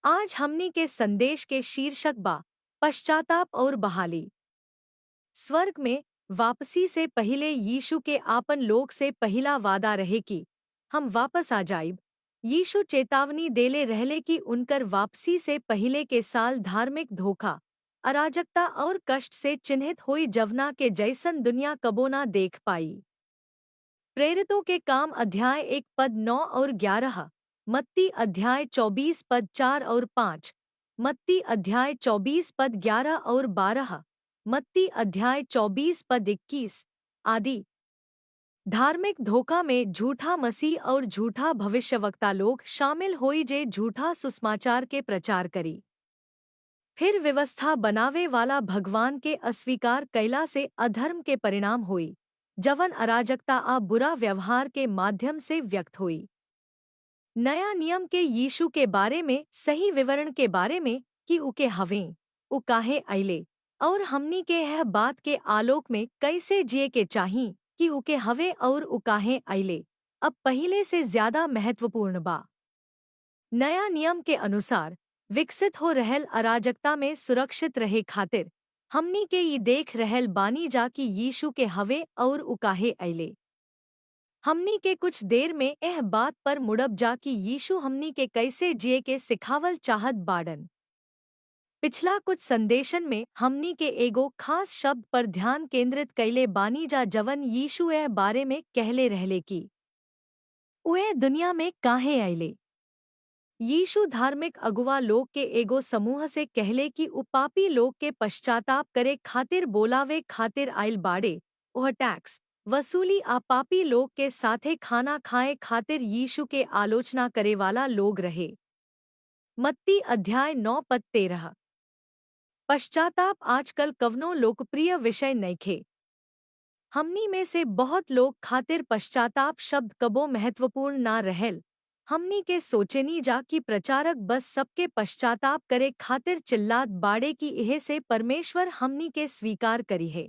आज हमनी के संदेश के शीर्षक बा पश्चाताप और बहाली। स्वर्ग में वापसी से पहिले यीशु के आपन लोग से पहिला वादा रहे कि हम वापस आ जाइब। यीशु चेतावनी देले रहले कि उनकर वापसी से पहिले के साल धार्मिक धोखा, अराजकता और कष्ट से चिन्हित हुई जवना के जैसन दुनिया कबो ना देख पाई। प्रेरितों के काम अध्याय 1 पद 9 और 11, मत्ती अध्याय 24 पद 4 और 5, मत्ती अध्याय 24 पद 11 और 12, मत्ती अध्याय 24 पद 21 आदि। धार्मिक धोखा में झूठा मसीह और झूठा भविष्यवक्ता लोग शामिल होई जे झूठा सुसमाचार के प्रचार करी। फिर व्यवस्था बनावे वाला भगवान के अस्वीकार कैला से अधर्म के परिणाम हुई, जवन अराजकता आ बुरा व्यवहार के माध्यम से व्यक्त हुई। नया नियम के यीशु के बारे में सही विवरण के बारे में कि उके हवें, उ काहे अइले, और हमनी के यह बात के आलोक में कैसे जिए के चाही कि उके हवे और उ काहे अइले, अब पहिले से ज्यादा महत्वपूर्ण बा। नया नियम के अनुसार विकसित हो रहल अराजकता में सुरक्षित रहे खातिर हमनी के ये देख रहल बानी जा कि यीशु के हवे और उ काहे अइले। हमनी के कुछ देर में एह बात पर मुड़ब जा कि यीशु हमनी के कैसे जिए के सिखावल चाहत बाड़न। पिछला कुछ संदेशन में हमनी के एगो खास शब्द पर ध्यान केंद्रित कैले बानी जा जवन यीशु एह बारे में कहले रहले कि उए दुनिया में काहे अइले। यीशु धार्मिक अगुवा लोग के एगो समूह से कहले कि उ पापी लोग के पश्चाताप करे खातिर बोलावे खातिर आइल बाड़े। वह टैक्स वसूली आ पापी लोग के साथे खाना खाए खातिर यीशु के आलोचना करे वाला लोग रहे। मत्ती अध्याय 9 पद 13। पश्चाताप आजकल कवनो लोकप्रिय विषय नइखे। हमनी में से बहुत लोग खातिर पश्चाताप शब्द कबो महत्वपूर्ण ना रहल। हमनी के सोचेनी जा कि प्रचारक बस सबके पश्चाताप करे खातिर चिल्लात बाड़े कि इहे से परमेश्वर हमनी के स्वीकार करी है,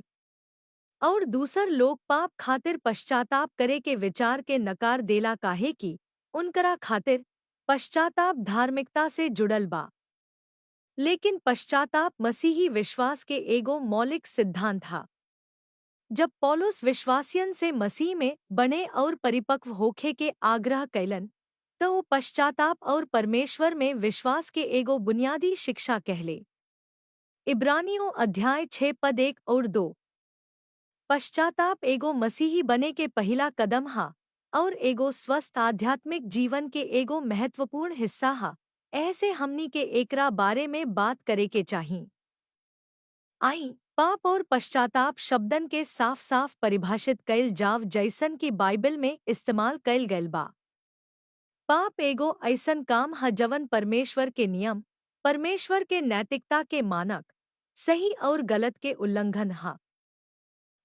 और दूसर लोग पाप खातिर पश्चाताप करे के विचार के नकार देला काहे कि उनकरा खातिर पश्चाताप धार्मिकता से जुड़ल बा। लेकिन पश्चाताप मसीही विश्वास के एगो मौलिक सिद्धांत था। जब पौलुस विश्वासियन से मसीह में बने और परिपक्व होखे के आग्रह कैलन, तो वो पश्चाताप और परमेश्वर में विश्वास के एगो बुनियादी शिक्षा कहले। इब्रानियों अध्याय 6 पद 1 और 2। पश्चाताप एगो मसीही बने के पहिला कदम हा और एगो स्वस्थ आध्यात्मिक जीवन के एगो महत्वपूर्ण हिस्सा हा। ऐसे हमनी के एकरा बारे में बात करे के चाही। आई पाप और पश्चाताप शब्दन के साफ साफ परिभाषित कैल जाव जैसन की बाइबल में इस्तेमाल कैल गैल बा। पाप एगो ऐसन काम ह जवन परमेश्वर के नियम, परमेश्वर के नैतिकता के मानक, सही और गलत के उल्लंघन हा।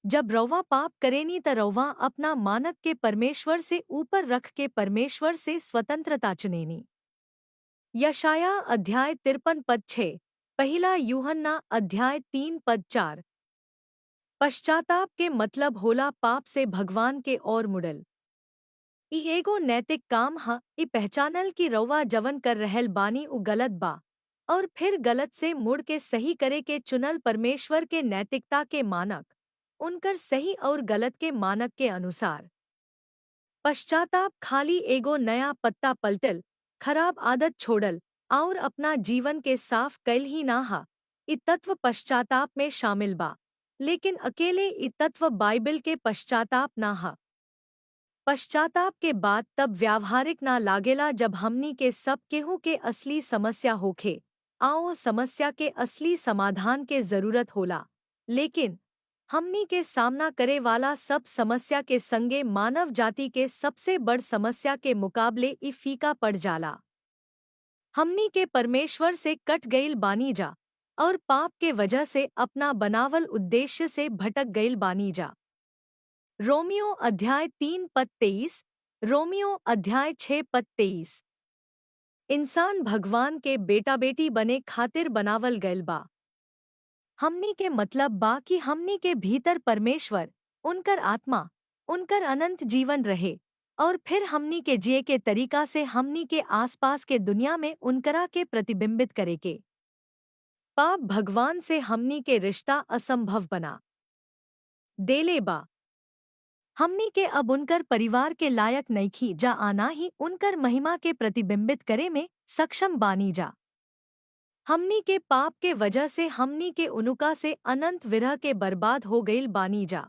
जब रौवा पाप करेनी त रौवा अपना मानक के परमेश्वर से ऊपर रख के परमेश्वर से स्वतंत्रता चुनेनी। यशाया अध्याय 53 पद 6, पहिला यूहन्ना अध्याय 3 पद 4। पश्चाताप के मतलब होला पाप से भगवान के ओर मुड़ल। ई एगो नैतिक काम ह। ई पहचानल कि रौवा जवन कर रहल बानी उ गलत बा, और फिर गलत से मुड़ के सही करे के चुनल परमेश्वर के नैतिकता के मानक, उनकर सही और गलत के मानक के अनुसार। पश्चाताप खाली एगो नया पत्ता पलटल, खराब आदत छोड़ल और अपना जीवन के साफ कैल ही ना हा। ई तत्व पश्चाताप में शामिल बा, लेकिन अकेले ई तत्व बाइबल के पश्चाताप ना हा। पश्चाताप के बाद तब व्यावहारिक ना लागेला जब हमनी के सब केहू के असली समस्या होखे, आओ समस्या के असली समाधान के जरूरत होला। लेकिन हमनी के सामना करे वाला सब समस्या के संगे मानव जाति के सबसे बड़ समस्या के मुकाबले ई फीका पड़ जाला। हमनी के परमेश्वर से कट गईल बानी जा और पाप के वजह से अपना बनावल उद्देश्य से भटक गईल बानी जा। रोमियो अध्याय 3 पद 23, रोमियो अध्याय 6 पद 23। इंसान भगवान के बेटा बेटी बने खातिर बनावल गईल बा। हमनी के मतलब बा कि हमनी के भीतर परमेश्वर, उनकर आत्मा, उनकर अनंत जीवन रहे और फिर हमनी के जिए के तरीका से हमनी के आसपास के दुनिया में उनकरा के प्रतिबिंबित करे के। पाप भगवान से हमनी के रिश्ता असंभव बना देले बा। हमनी के अब उनकर परिवार के लायक नइखी जा आना ही उनकर महिमा के प्रतिबिंबित करे में सक्षम बानी जा। हमनी के पाप के वजह से हमनी के उनुका से अनंत विरह के बर्बाद हो गईल बानी जा।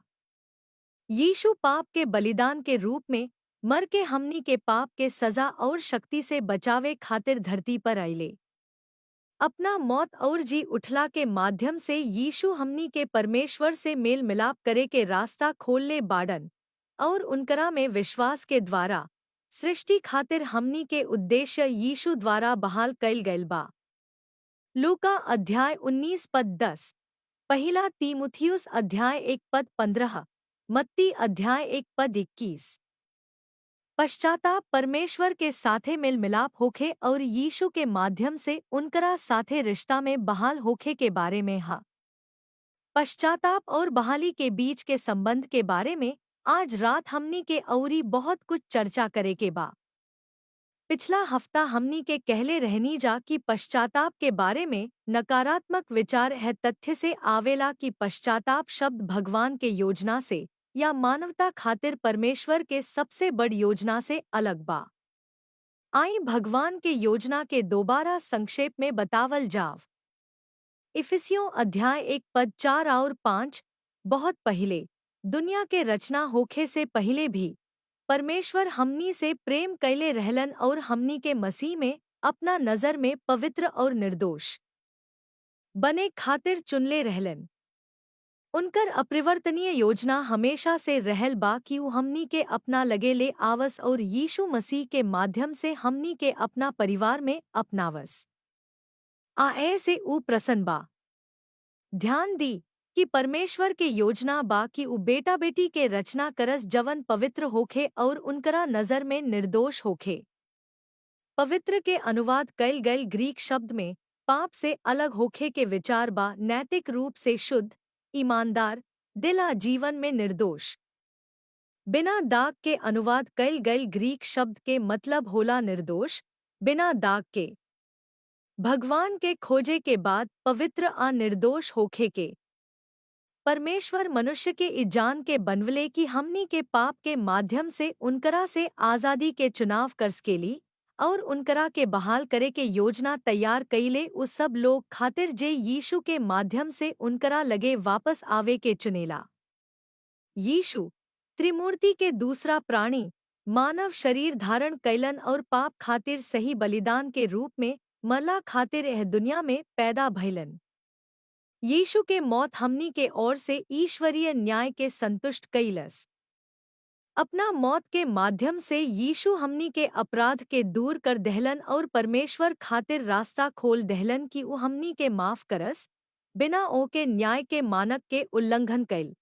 यीशु पाप के बलिदान के रूप में मर के हमनी के पाप के सजा और शक्ति से बचावे खातिर धरती पर आइले। अपना मौत और जी उठला के माध्यम से यीशु हमनी के परमेश्वर से मेल मिलाप करे के रास्ता खोलले बाडन और उनकरा में विश्वास के द्वारा सृष्टि खातिर हमनी के उद्देश्य यीशु द्वारा बहाल कइल गइल बा। लूका अध्याय 19 पद 10, पहला तीमुथियुस अध्याय 1 पद 15, मत्ती अध्याय 1 पद 21। पश्चाताप परमेश्वर के साथे मेल मिलाप होखे और यीशु के माध्यम से उनकरा साथे रिश्ता में बहाल होखे के बारे में हा। पश्चाताप और बहाली के बीच के संबंध के बारे में आज रात हमनी के औरी बहुत कुछ चर्चा करे के बा। पिछला हफ्ता हमनी के कहले रहनी जा कि पश्चाताप के बारे में नकारात्मक विचार है तथ्य से आवेला कि पश्चाताप शब्द भगवान के योजना से या मानवता खातिर परमेश्वर के सबसे बड़ योजना से अलग बा। आई भगवान के योजना के दोबारा संक्षेप में बतावल जाव। इफिसियों अध्याय 1 पद 4 और 5, बहुत पहले दुनिया के रचना होखे से पहले भी परमेश्वर हमनी से प्रेम कैले रहलन और हमनी के मसीह में अपना नजर में पवित्र और निर्दोष बने खातिर चुनले रहलन। उनकर अपरिवर्तनीय योजना हमेशा से रहल बा कि उ हमनी के अपना लगे ले आवस और यीशु मसीह के माध्यम से हमनी के अपना परिवार में अपनावस। ऐसे उ प्रसन्न बा। ध्यान दी कि परमेश्वर के योजना बा कि उ बेटा बेटी के रचना करस जवन पवित्र होखे और उनकरा नजर में निर्दोष होखे। पवित्र के अनुवाद कइल गइल ग्रीक शब्द में पाप से अलग होखे के विचार बा, नैतिक रूप से शुद्ध, ईमानदार, दिला जीवन में निर्दोष। बिना दाग के अनुवाद कइल गइल ग्रीक शब्द के मतलब होला निर्दोष, बिना दाग के। भगवान के खोजे के बाद पवित्र आ निर्दोष होखे के। परमेश्वर मनुष्य के ई जान के बनवले कि हमनी के पाप के माध्यम से उनकरा से आजादी के चुनाव कर सकेली और उनकरा के बहाल करे के योजना तैयार कईले उस सब लोग खातिर जे यीशु के माध्यम से उनकरा लगे वापस आवे के चुनेला। यीशु त्रिमूर्ति के दूसरा प्राणी मानव शरीर धारण कैलन और पाप खातिर सही बलिदान के रूप में मरला खातिर यह दुनिया में पैदा भइलन। यीशु के मौत हमनी के ओर से ईश्वरीय न्याय के संतुष्ट कईलस। अपना मौत के माध्यम से यीशु हमनी के अपराध के दूर कर दहलन और परमेश्वर खातिर रास्ता खोल दहलन कि उ हमनी के माफ करस, बिना ओ के न्याय के मानक के उल्लंघन कैल।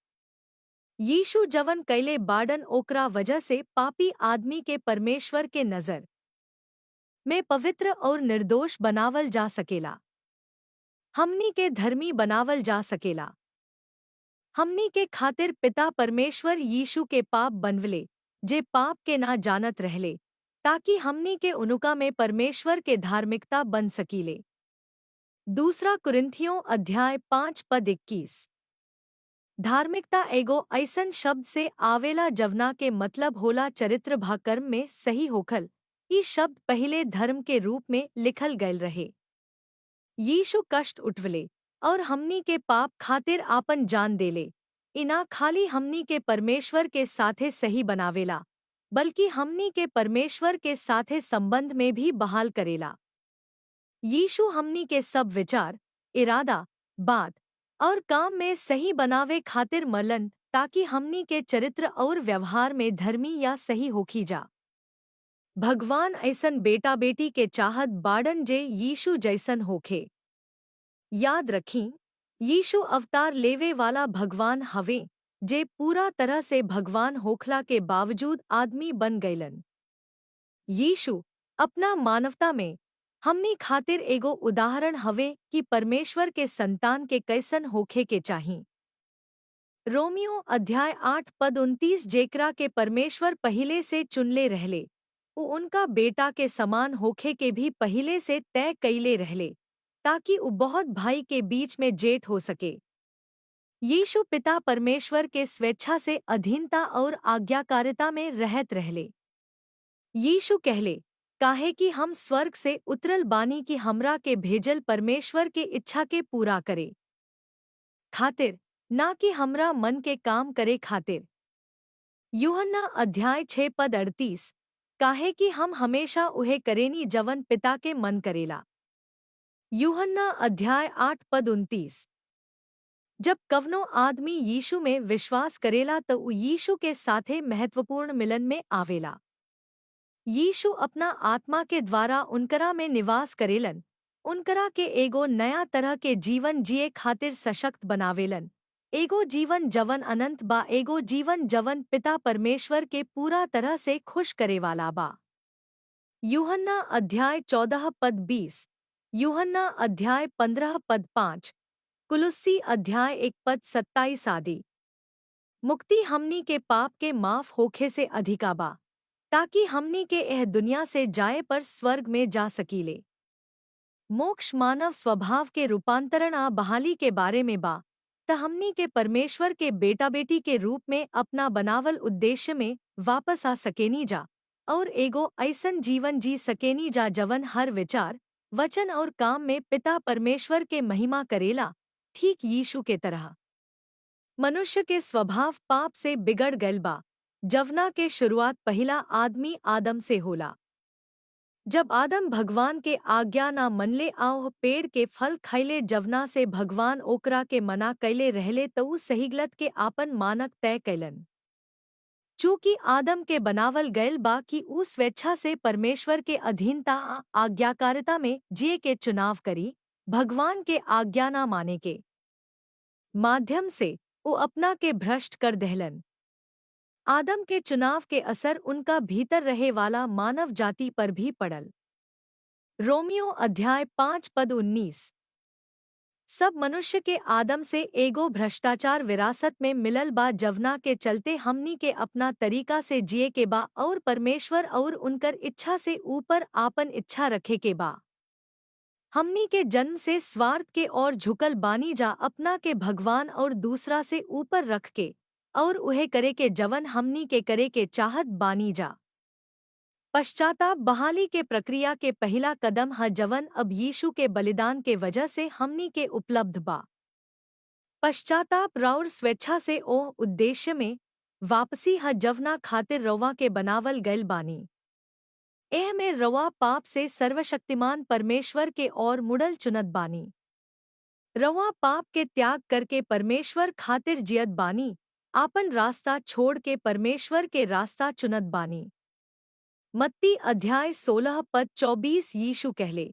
यीशु जवन कैले बाडन ओकरा वजह से पापी आदमी के परमेश्वर के नजर में पवित्र और निर्दोष बनावल जा सकेला। हमनी के धर्मी बनावल जा सकेला। हमनी के खातिर पिता परमेश्वर यीशु के पाप बनवले जे पाप के ना जानत रहले, ताकि हमनी के उनुका में परमेश्वर के धार्मिकता बन सकीले। दूसरा कुरिन्थियों अध्याय 5 पद 21। धार्मिकता एगो ऐसन शब्द से आवेला जवना के मतलब होला चरित्र भा कर्म में सही होखल। ई शब्द पहले धर्म के रूप में लिखल गयल रहे। यीशु कष्ट उठवले और हमनी के पाप खातिर आपन जान देले। इना खाली हमनी के परमेश्वर के साथे सही बनावेला, बल्कि हमनी के परमेश्वर के साथे संबंध में भी बहाल करेला। यीशु हमनी के सब विचार, इरादा, बात और काम में सही बनावे खातिर मरलन, ताकि हमनी के चरित्र और व्यवहार में धर्मी या सही होखी जा। भगवान ऐसन बेटा बेटी के चाहत बाडन जे यीशु जैसन होखे। याद रखीं, यीशु अवतार लेवे वाला भगवान हवे जे पूरा तरह से भगवान होखला के बावजूद आदमी बन गईलन। यीशु अपना मानवता में हमनी खातिर एगो उदाहरण हवे कि परमेश्वर के संतान के कैसन होखे के चाही। रोमियो अध्याय 8 पद 29 जेकरा के परमेश्वर पहिले से चुनले रहले उ उनका बेटा के समान होखे के भी पहिले से तय कईले रहले ताकि उ बहुत भाई के बीच में जेठ हो सके। यीशु पिता परमेश्वर के स्वेच्छा से अधीनता और आज्ञाकारिता में रहत रहले। यीशु कहले, काहे कि हम स्वर्ग से उतरल बानी कि हमरा के भेजल परमेश्वर के इच्छा के पूरा करे खातिर, ना कि हमरा मन के काम करे खातिर। यूहन्ना अध्याय 6 पद 38 काहे कि हम हमेशा उहे करेनी जवन पिता के मन करेला। यूहन्ना अध्याय 8 पद 29 जब कवनो आदमी यीशु में विश्वास करेला तो उ यीशु के साथे महत्वपूर्ण मिलन में आवेला। यीशु अपना आत्मा के द्वारा उनकरा में निवास करेलन, उनकरा के एगो नया तरह के जीवन जिए खातिर सशक्त बनावेलन, एगो जीवन जवन अनंत बा, एगो जीवन जवन पिता परमेश्वर के पूरा तरह से खुश करे वाला बा। यूहन्ना अध्याय 14 पद 20, यूहन्ना अध्याय 15 पद 5, कुलुस्सी अध्याय 1 पद 27 आदि। मुक्ति हमनी के पाप के माफ होखे से अधिका बा, ताकि हमनी के एह दुनिया से जाए पर स्वर्ग में जा सकीले। मोक्ष मानव स्वभाव के रूपांतरण आ बहाली के बारे में बा, त हमनी के परमेश्वर के बेटा बेटी के रूप में अपना बनावल उद्देश्य में वापस आ सकेनी जा और एगो ऐसन जीवन जी सकेनी जा जवन हर विचार, वचन और काम में पिता परमेश्वर के महिमा करेला, ठीक यीशु के तरह। मनुष्य के स्वभाव पाप से बिगड़ गयल बा, जवना के शुरुआत पहिला आदमी आदम से होला। जब आदम भगवान के आज्ञा ना मनले आव पेड़ के फल खैले जवना से भगवान ओकरा के मना कैले रहले तो उ सहीगलत के आपन मानक तय कैलन। चूँकि आदम के बनावल गयल बा कि उ स्वेच्छा से परमेश्वर के अधीनता आज्ञाकारिता में जिए के चुनाव करी, भगवान के आज्ञा ना माने के माध्यम से उ अपना के भ्रष्ट कर दहलन। आदम के चुनाव के असर उनका भीतर रहे वाला मानव जाति पर भी पड़ल। रोमियो अध्याय 5 पद 19 सब मनुष्य के आदम से एगो भ्रष्टाचार विरासत में मिलल बा जवना के चलते हमनी के अपना तरीका से जिए के बा और परमेश्वर और उनकर इच्छा से ऊपर आपन इच्छा रखे के बा। हमनी के जन्म से स्वार्थ के और झुकल बानी जा अपना के भगवान और दूसरा से ऊपर रख के और उहे करे के जवन हमनी के करे के चाहत बानी जा। पश्चाताप बहाली के प्रक्रिया के पहला कदम है जवन अब यीशु के बलिदान के वजह से हमनी के उपलब्ध बा। पश्चाताप राउर स्वेच्छा से ओह उद्देश्य में वापसी है जवना खातिर रवा के बनावल गयल बानी। एह में रवा पाप से सर्वशक्तिमान परमेश्वर के और मुड़ल चुनत बानी। रवा पाप के त्याग करके परमेश्वर खातिर जियत बानी, आपन रास्ता छोड़ के परमेश्वर के रास्ता चुनत बानी। मत्ती अध्याय 16 पद 24 यीशु कहले,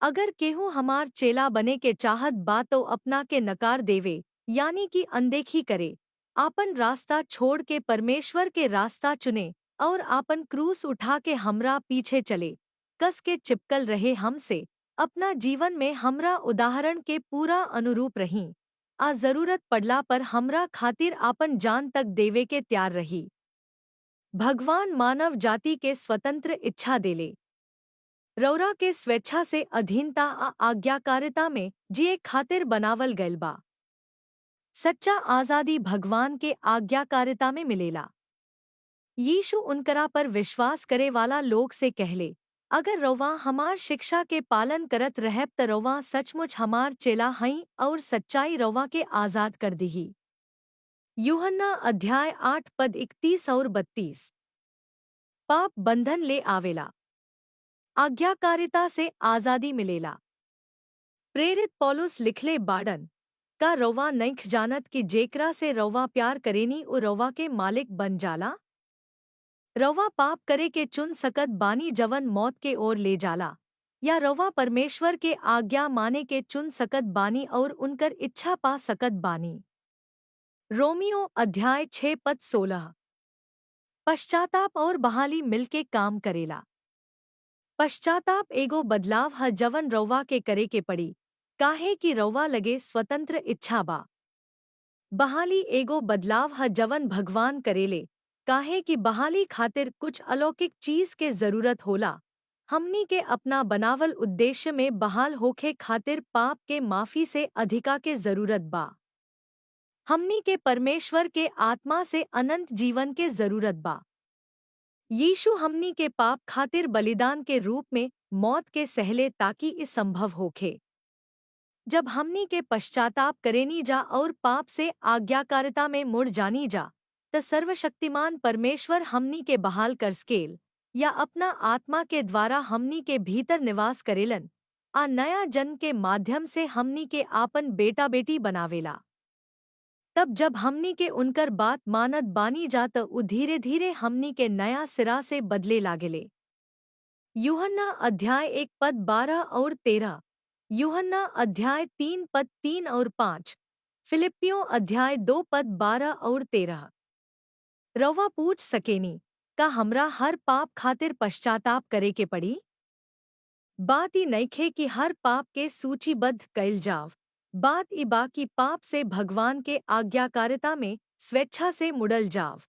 अगर केहू हमार चेला बने के चाहत बा तो अपना के नकार देवे, यानी कि अनदेखी करे, आपन रास्ता छोड़ के परमेश्वर के रास्ता चुने और आपन क्रूस उठा के हमरा पीछे चले, कस के चिपकल रहे हमसे, अपना जीवन में हमरा उदाहरण के पूरा अनुरूप रही, आ जरूरत पड़ला पर हमरा खातिर आपन जान तक देवे के तैयार रही। भगवान मानव जाति के स्वतंत्र इच्छा देले, रौरा के स्वेच्छा से अधीनता आज्ञाकारिता में जिए खातिर बनावल गयल बा। सच्चा आजादी भगवान के आज्ञाकारिता में मिलेला। यीशु उनकरा पर विश्वास करे वाला लोग से कहले, अगर रौवा हमार शिक्षा के पालन करत रहब त रौवा सचमुच हमार चेला हई और सच्चाई रौवा के आजाद कर दीही। यूहन्ना अध्याय 8 पद 31 और 32 पाप बंधन ले आवेला, आज्ञाकारिता से आजादी मिलेला। प्रेरित पौलुस लिखले बाड़न, का रौवा नइख जानत कि जेकरा से रौवा प्यार करेनी उ रौवा के मालिक बन जाला। रौवा पाप करे के चुन सकत बानी जवन मौत के ओर ले जाला, या रौवा परमेश्वर के आज्ञा माने के चुन सकत बानी और उनकर इच्छा पा सकत बानी। रोमियो अध्याय 6 पद 16 पश्चाताप और बहाली मिलके काम करेला। पश्चाताप एगो बदलाव है जवन रौवा के करे के पड़ी, काहे कि रौवा लगे स्वतंत्र इच्छा बा। बहाली एगो बदलाव ह जवन भगवान करेले, काहे कि बहाली खातिर कुछ अलौकिक चीज के जरूरत होला। हमनी के अपना बनावल उद्देश्य में बहाल होखे खातिर पाप के माफी से अधिका के जरूरत बा। हमनी के परमेश्वर के आत्मा से अनंत जीवन के जरूरत बा। यीशु हमनी के पाप खातिर बलिदान के रूप में मौत के सहले ताकि इस संभव होखे। जब हमनी के पश्चाताप करेनी जा और पाप से आज्ञाकारिता में मुड़ जानी जा, त सर्वशक्तिमान परमेश्वर हमनी के बहाल कर स्केल या अपना आत्मा के द्वारा हमनी के भीतर निवास करेलन, आ नया जन्म के माध्यम से हमनी के आपन बेटा बेटी बनावेला। तब जब हमनी के उनकर बात मानत बानी जा त उ धीरे धीरे हमनी के नया सिरा से बदले लागेले। यूहन्ना अध्याय 1 पद 12 और 13, यूहन्ना अध्याय 3 पद 3 और 5, फिलिप्पियों अध्याय 2 पद 12 और 13। रवा पूछ सकेनी, का हमरा हर पाप खातिर पश्चाताप करे के पड़ी? बात ई नइखे कि हर पाप के सूचीबद्ध कइल जाव। बात ई बा कि पाप से भगवान के आज्ञाकारिता में स्वेच्छा से मुड़ल जाव।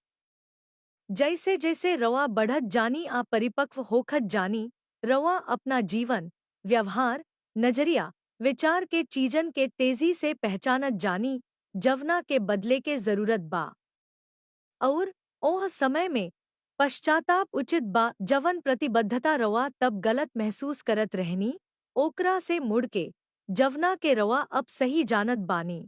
जैसे जैसे रवा बढ़त जानी आ परिपक्व होखत जानी, रवा अपना जीवन, व्यवहार, नजरिया, विचार के चीजन के तेजी से पहचानत जानी, जवना के बदले के जरूरत बा। और ओह समय में पश्चाताप उचित बा जवन प्रतिबद्धता रवा तब गलत महसूस करत रहनी, ओकरा से मुड़ के जवना के रवा अब सही जानत बानी।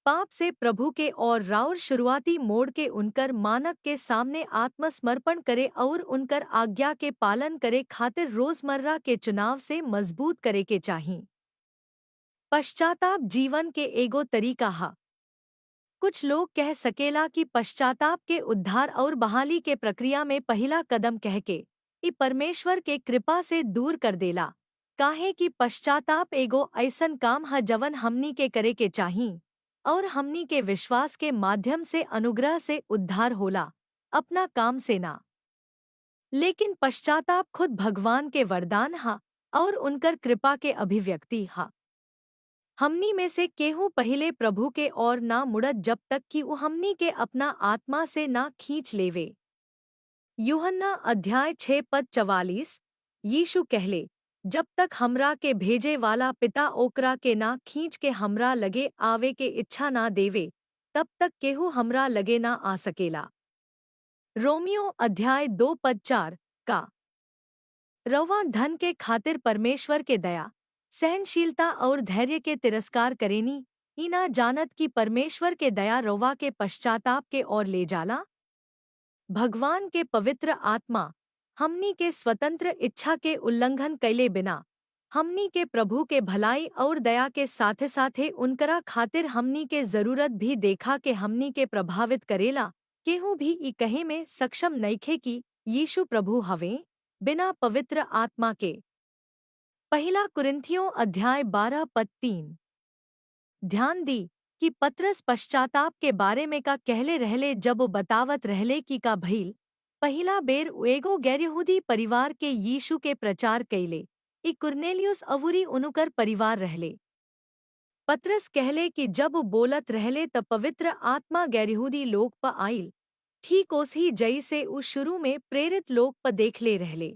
पाप से प्रभु के और राउर शुरुआती मोड़ के उनकर मानक के सामने आत्मसमर्पण करे और उनकर आज्ञा के पालन करे खातिर रोजमर्रा के चुनाव से मजबूत करे के चाही। पश्चाताप जीवन के एगो तरीका हा। कुछ लोग कह सकेला कि पश्चाताप के उद्धार और बहाली के प्रक्रिया में पहला कदम कह के ई परमेश्वर के कृपा से दूर कर देला, काहे कि पश्चाताप एगो ऐसन काम है जवन हमनी के करे के चाही और हमनी के विश्वास के माध्यम से अनुग्रह से उद्धार होला, अपना काम से ना। लेकिन पश्चाताप खुद भगवान के वरदान हा और उनकर कृपा के अभिव्यक्ति हा। हमनी में से केहू पहिले प्रभु के और ना मुड़त जब तक कि वो हमनी के अपना आत्मा से ना खींच लेवे। यूहन्ना अध्याय 6 पद 44, यीशु कहले, जब तक हमरा के भेजे वाला पिता ओकरा के ना खींच के हमरा लगे आवे के इच्छा ना देवे, तब तक केहू हमरा लगे ना आ सकेला। रोमियो अध्याय 2 पद 4 का रवा धन के खातिर परमेश्वर के दया, सहनशीलता और धैर्य के तिरस्कार करेनी, इना जानत कि परमेश्वर के दया रवा के पश्चाताप के ओर ले जाला। भगवान के पवित्र आत्मा हमनी के स्वतंत्र इच्छा के उल्लंघन कैले बिना हमनी के प्रभु के भलाई और दया के साथे साथे उनकरा खातिर हमनी के जरूरत भी देखा के हमनी के प्रभावित करेला। केहू भी ई कहे में सक्षम नइखे कि यीशु प्रभु हवे बिना पवित्र आत्मा के। पहला कुरिन्थियों अध्याय 12 पद 3। ध्यान दी कि पतरस पश्चाताप के बारे में का कहले रहले जब वो बतावत रहले कि का भइल। पहिला बेर एगो गैरयहूदी परिवार के यीशु के प्रचार कैले। ई कुरनेलियुस अवुरी उनुकर परिवार रहले। पतरस कहले कि जब वो बोलत रहले त पवित्र आत्मा गैरयहूदी लोग प आइल, ठीक ओसही जई से उ शुरू में प्रेरित लोग प देखले रहले।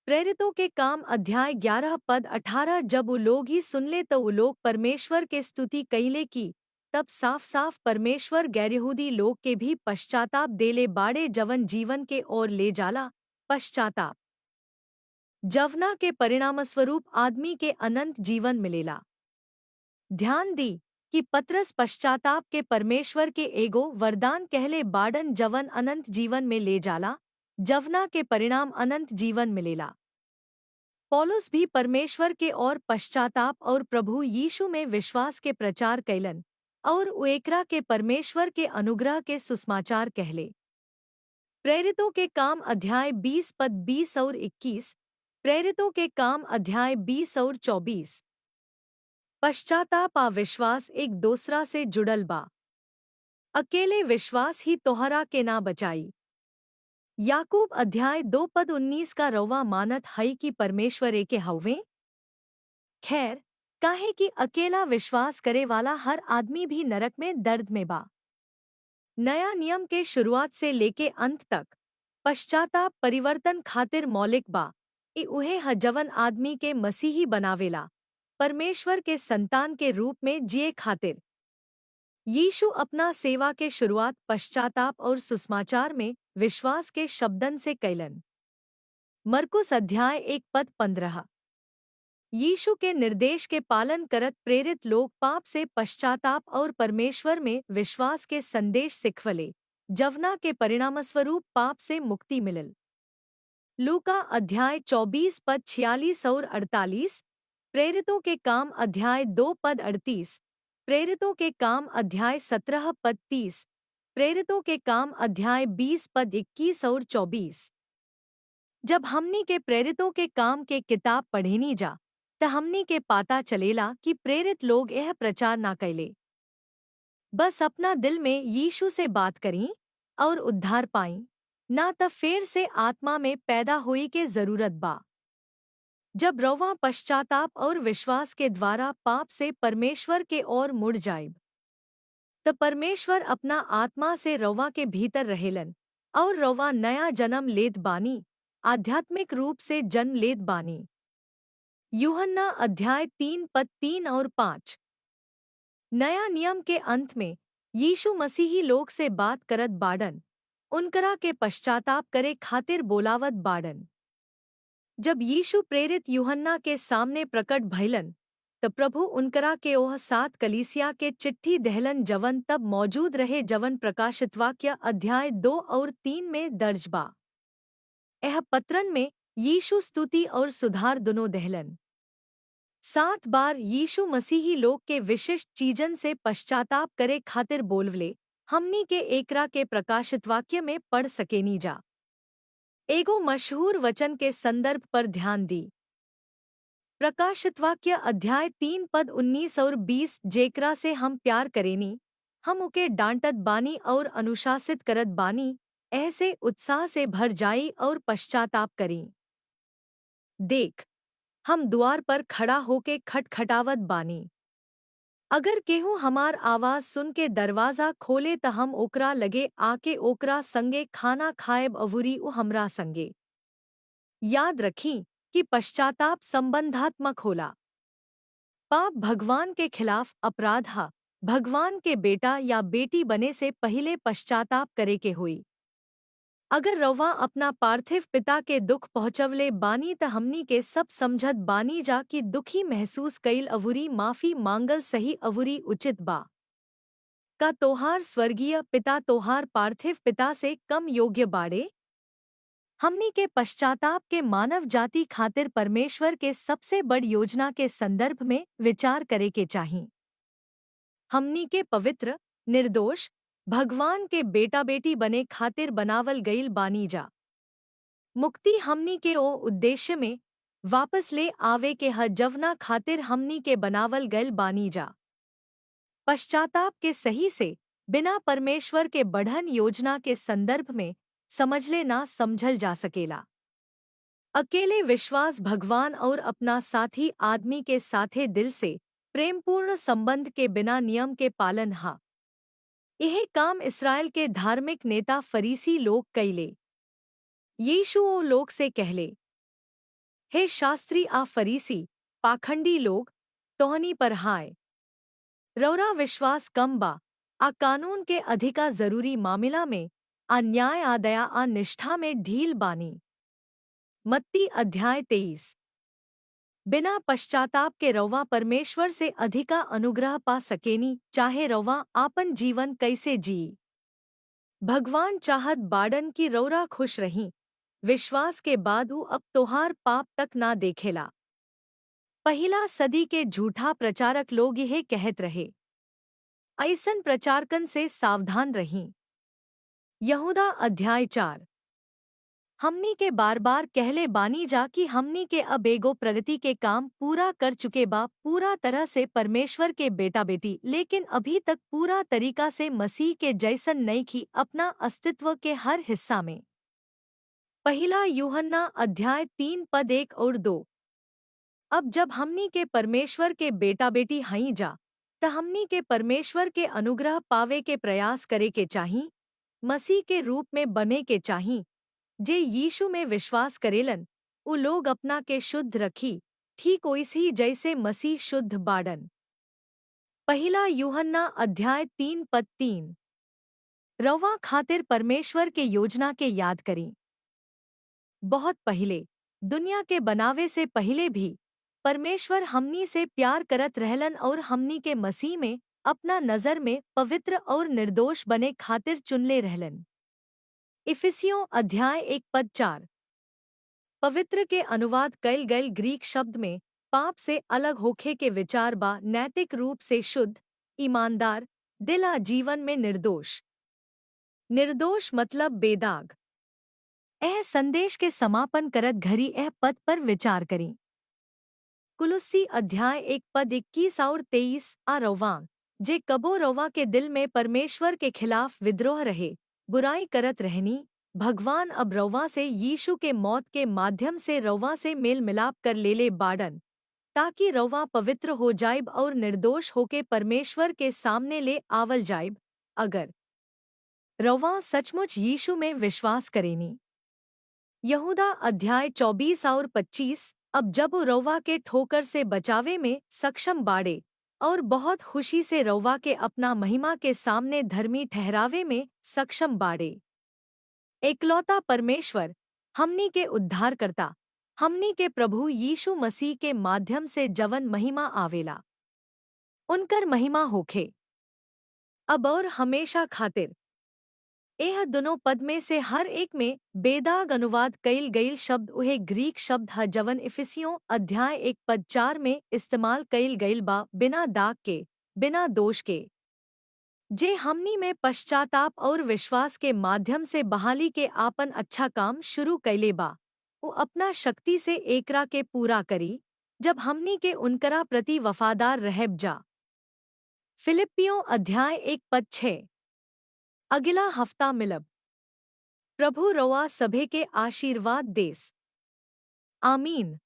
प्रेरितों के काम अध्याय 11 पद 18, जब वो लोग ही सुनले तो वो लोग परमेश्वर के स्तुति कइले की, तब साफ साफ परमेश्वर गैरयहूदी लोग के भी पश्चाताप देले बाड़े जवन जीवन के ओर ले जाला। पश्चाताप जवना के परिणामस्वरूप आदमी के अनंत जीवन मिलेला। ध्यान दी कि पतरस पश्चाताप के परमेश्वर के एगो वरदान कहले बाड़न जवन अनंत जीवन में ले जाला, जवना के परिणाम अनंत जीवन मिलेला। पौलुस भी परमेश्वर के और पश्चाताप और प्रभु यीशु में विश्वास के प्रचार कैलन और उएकरा के परमेश्वर के अनुग्रह के सुसमाचार कहले। प्रेरितों के काम अध्याय 20 पद 20 और 21, प्रेरितों के काम अध्याय 20 और 24। पश्चाताप आ विश्वास एक दूसरा से जुड़ल बा। अकेले विश्वास ही तोहरा के ना बचाई। याकूब अध्याय 2 पद 19 का रवा मानत हई कि परमेश्वर एके हउवे। खैर, काहे कि अकेला विश्वास करे वाला हर आदमी भी नरक में दर्द में बा। नया नियम के शुरुआत से लेके अंत तक पश्चाताप परिवर्तन खातिर मौलिक बा। ई उहे ह जवन आदमी के मसीही बनावेला, परमेश्वर के संतान के रूप में जिए खातिर। यीशु अपना सेवा के शुरुआत पश्चाताप और सुसमाचार में विश्वास के शब्दन से कैलन। मरकुस अध्याय 1:15। यीशु के निर्देश के पालन करत प्रेरित लोग पाप से पश्चाताप और परमेश्वर में विश्वास के संदेश सिखवले, जवना के परिणामस्वरूप पाप से मुक्ति मिलल। लूका अध्याय 24:46 और 48, प्रेरितों के काम अध्याय 2:38, प्रेरितों के काम अध्याय 17:30, प्रेरितों के काम अध्याय 20:21 और 24। जब हमनी के प्रेरितों के काम के किताब पढ़ेनी जा त हमनी के पाता चलेला कि प्रेरित लोग यह प्रचार ना कैले, बस अपना दिल में यीशु से बात करी और उद्धार पाई, ना त फेर से आत्मा में पैदा हुई के जरूरत बा। जब रौवा पश्चाताप और विश्वास के द्वारा पाप से परमेश्वर के ओर मुड़ जाइब, त परमेश्वर अपना आत्मा से रौवा के भीतर रहेलन और रौवा नया जन्म लेत बानी, आध्यात्मिक रूप से जन्म लेत बानी। यूहन्ना अध्याय 3:3 और 5। नया नियम के अंत में यीशु मसीही लोग से बात करत बाडन, उनकरा के पश्चाताप करे खातिर बोलावत बाडन। जब यीशु प्रेरित यूहन्ना के सामने प्रकट भइलन, त प्रभु उनकरा के ओह 7 कलीसिया के चिट्ठी दहलन जवन तब मौजूद रहे, जवन प्रकाशित वाक्य अध्याय 2 और 3 में दर्ज बा। यह पत्रन में यीशु स्तुति और सुधार दोनों दहलन। 7 बार यीशु मसीही लोग के विशिष्ट चीजन से पश्चाताप करे खातिर बोलवले, हमनी के एकरा के प्रकाशित वाक्य में पढ़ सकेनी जा। एगो मशहूर वचन के संदर्भ पर ध्यान दी। प्रकाशित वाक्य अध्याय 3:19 और 20, जेकरा से हम प्यार करेनी, हम उके डांटत बानी और अनुशासित करत बानी, ऐसे उत्साह से भर जाई और पश्चाताप करी। देख, हम द्वार पर खड़ा होके खटखटावत बानी। अगर केहू हमार आवाज सुन के दरवाजा खोले त हम ओकरा लगे आके ओकरा संगे खाना खाएब अवुरी उ हमरा संगे। याद रखी कि पश्चाताप संबंधात्मक होला। पाप भगवान के खिलाफ अपराध हा। भगवान के बेटा या बेटी बने से पहिले पश्चाताप करे के हुई। अगर रौवा अपना पार्थिव पिता के दुख पहुँचवले बानी त हमनी के सब समझत बानी जा कि दुखी महसूस कईल अवुरी माफी मांगल सही अवुरी उचित बा। का तोहार स्वर्गीय पिता तोहार पार्थिव पिता से कम योग्य बाड़े? हमनी के पश्चाताप के मानव जाति खातिर परमेश्वर के सबसे बड़ योजना के संदर्भ में विचार करे के चाही। हमनी के पवित्र, निर्दोष, भगवान के बेटा बेटी बने खातिर बनावल गईल बानी जा। मुक्ति हमनी के ओ उद्देश्य में वापस ले आवे के ह जवना खातिर हमनी के बनावल गईल बानी जा। पश्चाताप के सही से बिना परमेश्वर के बढ़न योजना के संदर्भ में समझले ना समझल जा सकेला। अकेले विश्वास भगवान और अपना साथी आदमी के साथे दिल से प्रेमपूर्ण संबंध के बिना नियम के पालन हा। यह काम इस्राएल के धार्मिक नेता फरीसी लोग कैले। यीशु ओ लोग से कहले, हे शास्त्री आ फरीसी, पाखंडी लोग, तोहनी पर हाय। रौरा विश्वास कम बा, आ कानून के अधिका जरूरी मामला में, आ न्याय आ दया आ निष्ठा में ढील बानी। मत्ती अध्याय 23। बिना पश्चाताप के रौवा परमेश्वर से अधिका अनुग्रह पा सकेनी, चाहे रौवा आपन जीवन कैसे जी। भगवान चाहत बाडन की रौरा खुश रही, विश्वास के बाद उ अब तोहार पाप तक ना देखेला। पहिला सदी के झूठा प्रचारक लोग यह कहत रहे। ऐसन प्रचारकन से सावधान रही। यहूदा अध्याय 4। हमनी के बार बार कहले बानी जा कि हमनी के अब एगो प्रगति के काम पूरा कर चुके बा, पूरा तरह से परमेश्वर के बेटा बेटी, लेकिन अभी तक पूरा तरीका से मसीह के जैसन नहीं की अपना अस्तित्व के हर हिस्सा में। पहिला यूहन्ना अध्याय 3:1 और 2। अब जब हमनी के परमेश्वर के बेटा बेटी हई जा त हमनी के परमेश्वर के अनुग्रह पावे के प्रयास करे के चाही, मसीह के रूप में बने के चाही। जे यीशु में विश्वास करेलन उ लोग अपना के शुद्ध रखी, ठीक वैसे ही जैसे मसीह शुद्ध बाड़न। पहला यूहन्ना अध्याय 3:3। रवा खातिर परमेश्वर के योजना के याद करी। बहुत पहले, दुनिया के बनावे से पहले भी परमेश्वर हमनी से प्यार करत रहलन और हमनी के मसीह में अपना नजर में पवित्र और निर्दोष बने खातिर चुनले रहलन। इफिसियों अध्याय 1:4। पवित्र के अनुवाद कइल गइल ग्रीक शब्द में पाप से अलग होखे के विचार बा, नैतिक रूप से शुद्ध, ईमानदार, दिला जीवन में निर्दोष। निर्दोष मतलब बेदाग। यह संदेश के समापन करत घड़ी यह पद पर विचार करें। कुलुस्सी अध्याय 1:21 और 23 आ रौवां जे कबो रौवा के दिल में परमेश्वर के खिलाफ विद्रोह रहे, बुराई करत रहनी, भगवान अब रौवा से यीशु के मौत के माध्यम से रौवा से मेल मिलाप कर लेले बाड़न, ताकि रौवा पवित्र हो जाइब और निर्दोष होके परमेश्वर के सामने ले आवल जाइब, अगर रौवा सचमुच यीशु में विश्वास करेनी। यहूदा अध्याय 24 और 25। अब जब वो रौवा के ठोकर से बचावे में सक्षम बाड़े और बहुत खुशी से रौवा के अपना महिमा के सामने धर्मी ठहरावे में सक्षम बाड़े। एकलौता परमेश्वर, हमनी के उद्धारकर्ता, हमनी के प्रभु यीशु मसीह के माध्यम से जवन महिमा आवेला, उनकर महिमा होखे अब और हमेशा खातिर। यह दोनों पद में से हर एक में बेदाग अनुवाद कइल गइल शब्द उहे ग्रीक शब्द ह जवन इफिसियों अध्याय 1:4 में इस्तेमाल कइल गइल बा, बिना दाग के, बिना दोष के। जे हमनी में पश्चाताप और विश्वास के माध्यम से बहाली के आपन अच्छा काम शुरू कैले बा, वो अपना शक्ति से एकरा के पूरा करी, जब हमनी के उनकरा प्रति वफादार रहब जा। फिलिपियों अध्याय 1:6। अगला हफ्ता मिलब। प्रभु रवा सभे के आशीर्वाद देस। आमीन।